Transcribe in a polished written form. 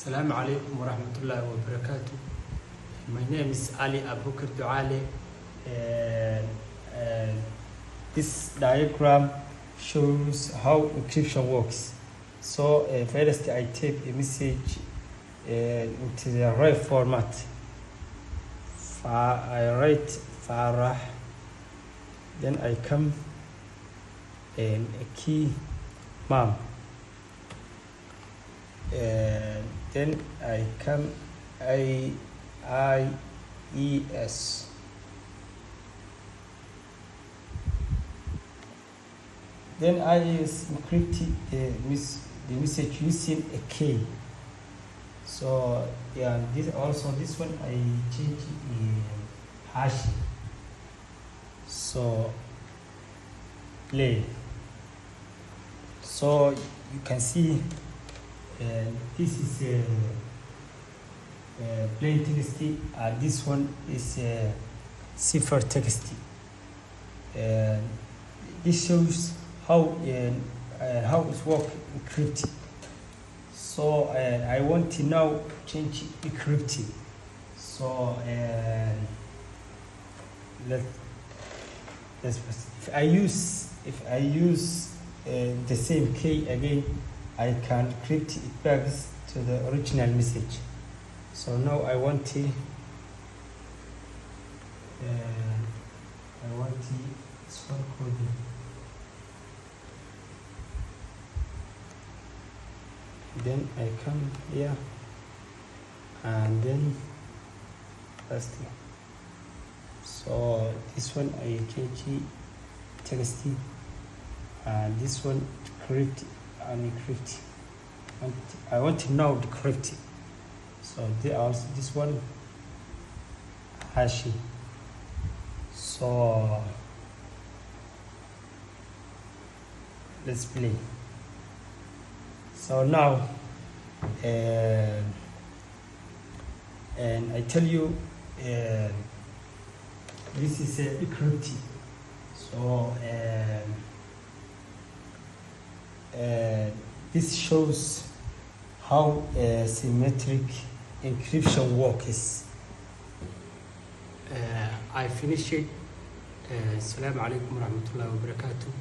Assalamu alaikum warahmatullahi wabarakatuh. My name is Ali Abubakar Duale. This diagram shows how encryption works. So first I type a message into the right format. I write Farah, then I come and a key mom. Then I come IES. Then IES encrypted the message using a key. So yeah, this one I change in hash. So play. So you can see this is plain text, and this one is cipher text. This shows how it works encrypted. So I want to now change encrypted. So if I use the same key again, I can encrypt it back to the original message. So now I want to spell coding. Then I come here and then paste. So this one I change text, and this one encrypt and encrypt. I want to now decrypt. So this one hash. So let's play. So now and I tell you this is encrypted. So this shows how symmetric encryption works. I finished it. Assalamu alaikum warahmatullahi wabarakatuh.